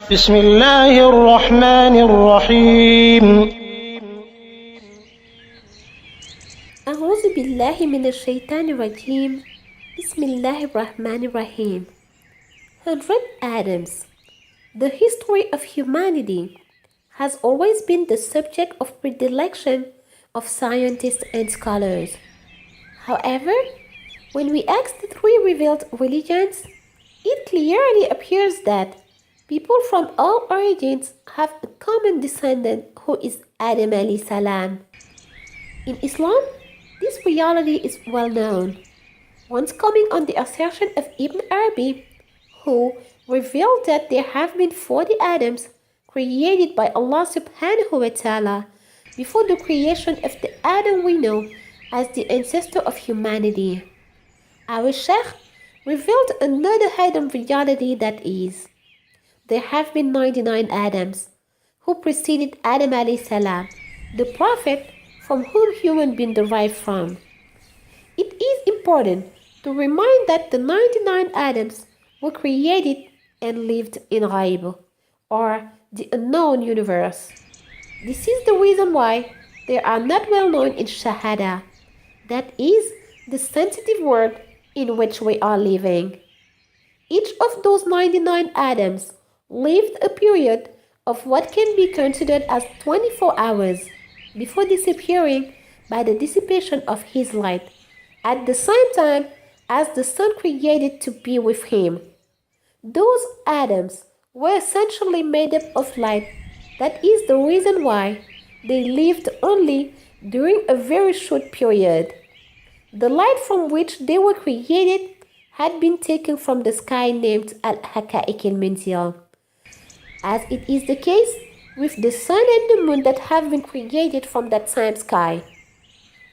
بسم الله الرحمن الرحيم. أعوذ بالله من الشيطان الرجيم. بسم الله الرحمن الرحيم. 100 Adams. The history of humanity has always been the subject of predilection of scientists and scholars. However, when we ask the three revealed religions, it clearly appears that people from all origins have a common descendant who is Adam alayhi salam. In Islam, this reality is well known. Once coming on the assertion of Ibn Arabi, who revealed that there have been 40 Adams created by Allah subhanahu wa ta'ala before the creation of the Adam we know as the ancestor of humanity. Our Sheikh revealed another hidden reality, that is, there have been 99 Adams who preceded Adam alayhi salam, the prophet from whom human being derived from. It is important to remind that the 99 Adams were created and lived in Ghaib, or the unknown universe. This is the reason why they are not well known in Shahada, that is, the sensitive world in which we are living. Each of those 99 Adams lived a period of what can be considered as 24 hours before disappearing by the dissipation of his light, at the same time as the sun created to be with him. Those atoms were essentially made up of light. That is the reason why they lived only during a very short period. The light from which they were created had been taken from the sky named Al-Haka'ik al-Minzil, as it is the case with the sun and the moon that have been created from that same sky.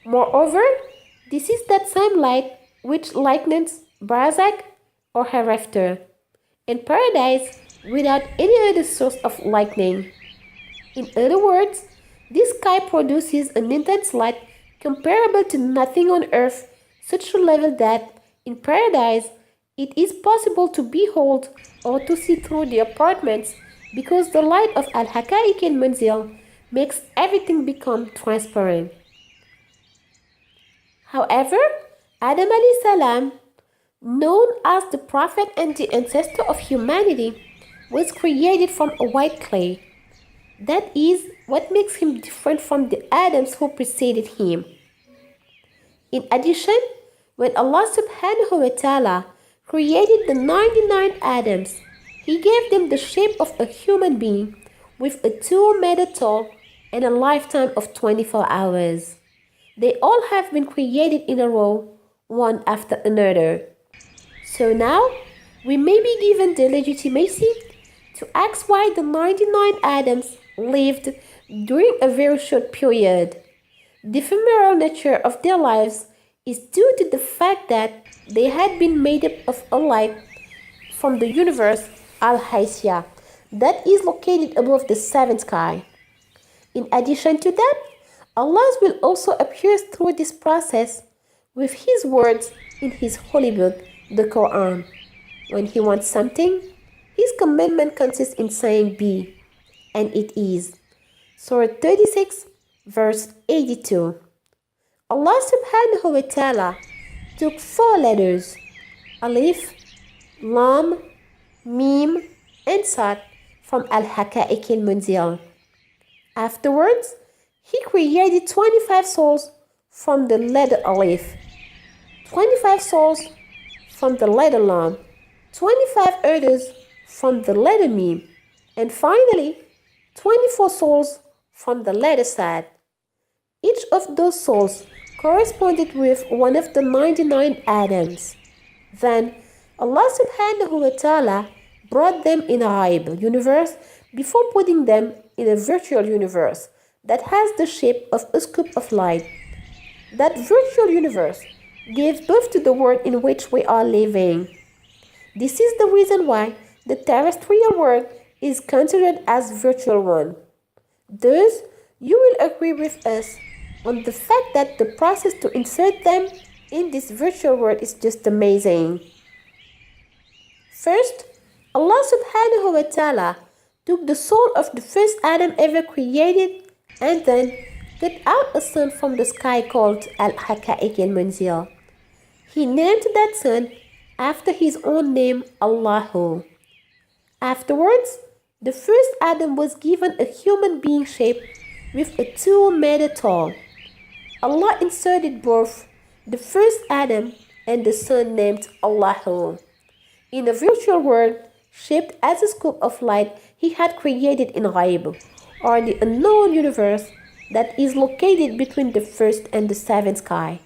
Moreover, this is that same light which lightens Barzakh or hereafter, in paradise without any other source of lightning. In other words, this sky produces an intense light comparable to nothing on earth, such a level that, in paradise, it is possible to behold or to see through the apartments because the light of Al-Haka'ik al-Manzil makes everything become transparent. However, Adam alayhi salam, known as the prophet and the ancestor of humanity, was created from a white clay. That is what makes him different from the Adams who preceded him. In addition, when Allah subhanahu wa ta'ala created the 99 Adams, He gave them the shape of a human being with a 2-meter tall and a lifetime of 24 hours. They all have been created in a row, one after another. So now, we may be given the legitimacy to ask why the 99 Adams lived during a very short period. The ephemeral nature of their lives is due to the fact that they had been made up of a light from the universe Al-Haysiyah that is located above the seventh sky. In addition to that, Allah will also appear through this process with His words in His holy book, the Quran. When He wants something, His commandment consists in saying be, and it is. Surah 36, verse 82. Allah subhanahu wa ta'ala took 4 letters, Alif, Lam, Mim, and Sad, from Al-Haka'ik al-Munzil. Afterwards, He created 25 souls from the letter Alif, 25 souls from the letter Lam, 25 others from the letter Mim, and finally, 24 souls from the letter Sad. Each of those souls corresponded with one of the 99 Adams. Then, Allah subhanahu wa ta'ala brought them in a Ghaib universe before putting them in a virtual universe that has the shape of a scoop of light. That virtual universe gave birth to the world in which we are living. This is the reason why the terrestrial world is considered as virtual one. Thus, you will agree with us on the fact that the process to insert them in this virtual world is just amazing. First, Allah subhanahu wa ta'ala took the soul of the first Adam ever created, and then cut out a sun from the sky called Al-Haqa'iq al-Munzil. He named that sun after his own name, Allahu. Afterwards, the first Adam was given a human being shape with a 2-meter tall. Allah inserted both the first Adam and the sun named Allahu in a virtual world shaped as a scoop of light he had created in Ghaib, or the unknown universe that is located between the first and the seventh sky.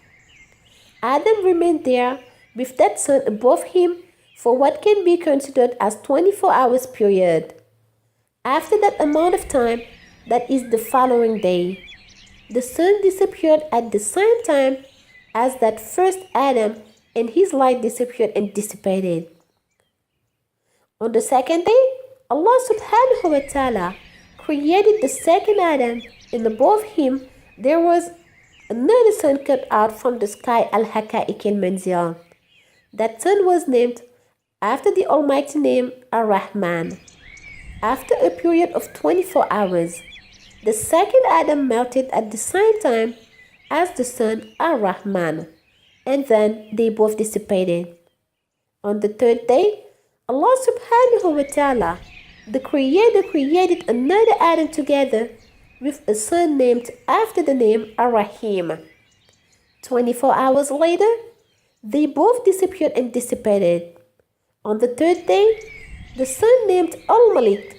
Adam remained there with that sun above him for what can be considered as 24 hours period. After that amount of time, that is the following day, the sun disappeared at the same time as that first Adam, and his light disappeared and dissipated. On the second day, Allah subhanahu wa ta'ala created the second Adam, and above him there was another sun cut out from the sky, Al-Haqa'iq al-Munzil. That sun was named after the Almighty name Ar-Rahman. After a period of 24 hours, the second Adam melted at the same time as the sun Ar-Rahman, and then they both dissipated. On the third day, Allah subhanahu wa ta'ala, the Creator, created another Adam together with a son named after the name Ar-Rahim. 24 hours later, they both disappeared and dissipated. On the third day, the son named Al-Malik,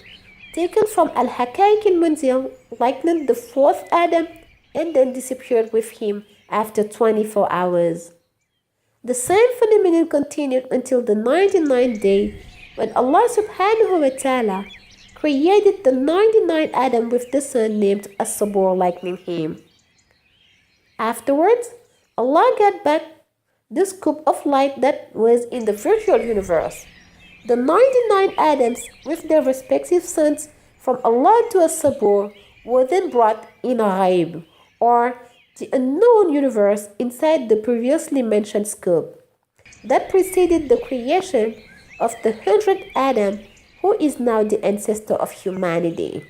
taken from Al-Haqa'iq al-Munzil, likened the fourth Adam and then disappeared with him after 24 hours. The same phenomenon continued until the 99th day, when Allah subhanahu wa ta'ala created the 99th Adam with the son named As-Sabur, likening him. Afterwards, Allah got back the scoop of light that was in the virtual universe. The 99 Adams with their respective sons from Allah to As-Sabur were then brought in a Ghaib, or the unknown universe, inside the previously mentioned scope that preceded the creation of the 100th Adam, who is now the ancestor of humanity.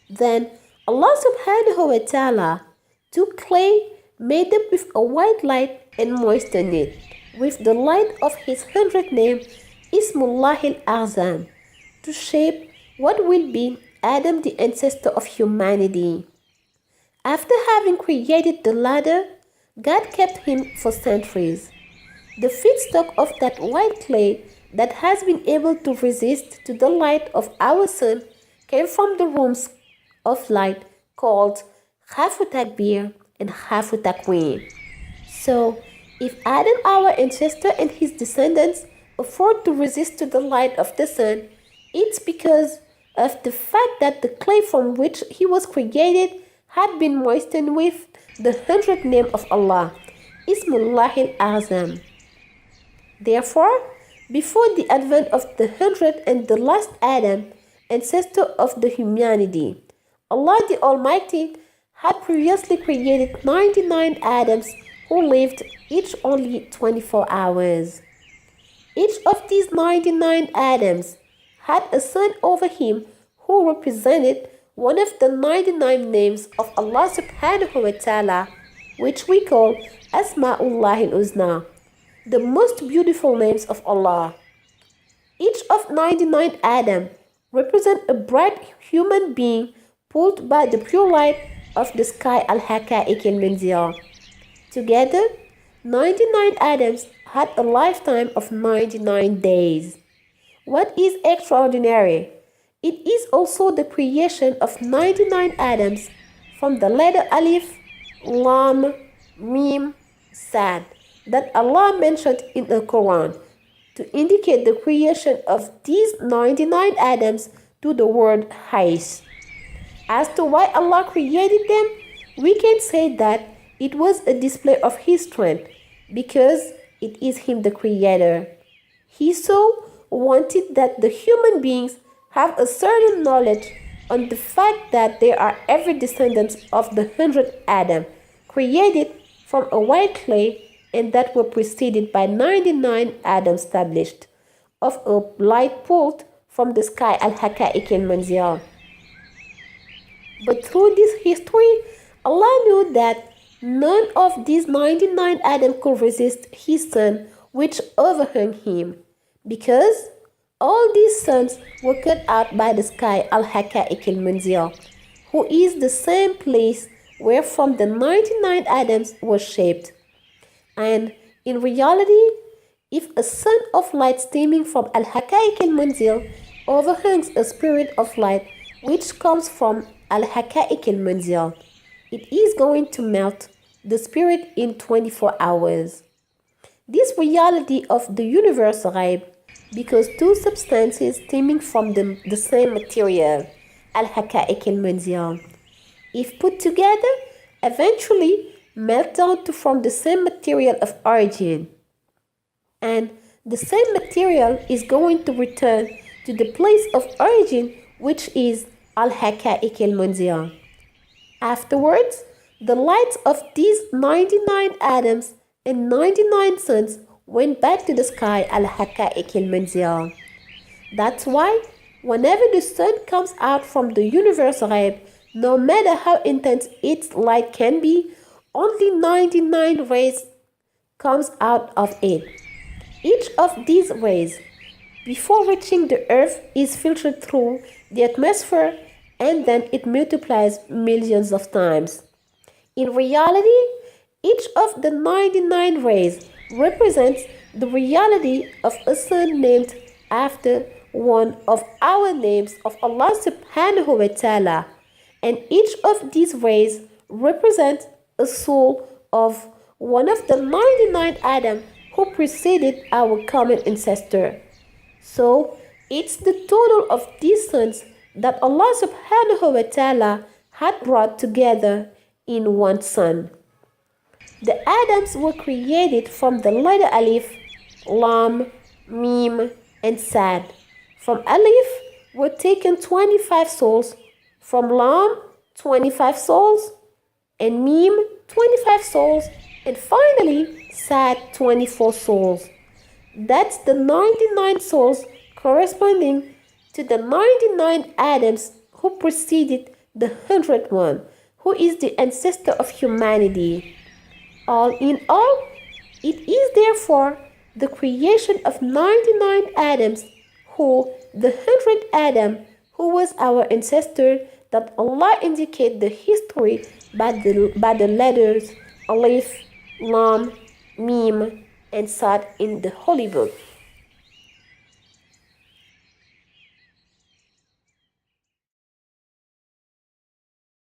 Then Allah subhanahu wa ta'ala took clay made up with a white light and moistened it with the light of his 100th name, Ismullah al-Azam, to shape what will be Adam, the ancestor of humanity. After having created the ladder, God kept him for centuries. The feedstock of that white clay that has been able to resist to the light of our sun came from the rooms of light called Khafu Takbir and Khafu Takwin. So, if Adam, our ancestor, and his descendants afford to resist to the light of the sun, it's because of the fact that the clay from which he was created had been moistened with the 100th name of Allah, Ismullah al-Azam. Therefore, before the advent of the 100th and the last Adam, ancestor of the humanity, Allah the Almighty had previously created 99 Adams who lived each only 24 hours. Each of these 99 Adams had a son over him who represented one of the 99 names of Allah subhanahu wa ta'ala, which we call Asma'ullah al-Husna, the most beautiful names of Allah. Each of 99 Adam represent a bright human being pulled by the pure light of the sky Al-Haqa'iq al-Munzil. Together, 99 Adams had a lifetime of 99 days. What is extraordinary? It is also the creation of 99 Adams from the letter Alif, Lam, Mim, Sad that Allah mentioned in the Quran to indicate the creation of these 99 Adams to the word Hais. As to why Allah created them, we can say that it was a display of His strength because it is Him the Creator. He so wanted that the human beings have a certain knowledge on the fact that they are every descendants of the 100th Adam, created from a white clay, and that were preceded by 99 Adams established, of a light pulled from the sky al-Haqa'iq al-Manzil. But through this history, Allah knew that none of these 99 Adam could resist his sun which overhung him, because all these suns were cut out by the sky al-Haqa'iq al-Manzil, who is the same place where from the 99 Adams were shaped. And in reality, if a sun of light stemming from al-Haqa'iq al-Manzil overhangs a spirit of light which comes from al-Haqa'iq al-Manzil, it is going to melt the spirit in 24 hours. This reality of the universal ghaib, because two substances stemming from the same material, al-Haqa'iq al-Manzil, if put together, eventually melt down to form the same material of origin. And the same material is going to return to the place of origin, which is al-Haqa'iq al-Manzil. Afterwards, the lights of these 99 atoms and 99 suns went back to the sky al-Haqa'iq al-Manzil. That's why whenever the sun comes out from the universal ghaib, no matter how intense its light can be, only 99 rays comes out of it. Each of these rays, before reaching the earth, is filtered through the atmosphere, and then it multiplies millions of times. In reality, each of the 99 rays represents the reality of a sun named after one of our names of Allah subhanahu wa ta'ala, and each of these rays represents a soul of one of the 99 Adam who preceded our common ancestor. So it's the total of these suns that Allah subhanahu wa ta'ala had brought together in one sun. The Adams were created from the letter Alif, Lam, Mim, and Sad. From Alif were taken 25 souls, from Lam 25 souls, and Mim 25 souls, and finally Sad 24 souls. That's the 99 souls corresponding to the 99 Adams who preceded the 100th one, who is the ancestor of humanity. All in all, it is therefore the creation of 99 Adams, who the 100th Adam, who was our ancestor, that Allah indicated the history by the letters Alif, Lam, Mim, and Sad in the Holy Book.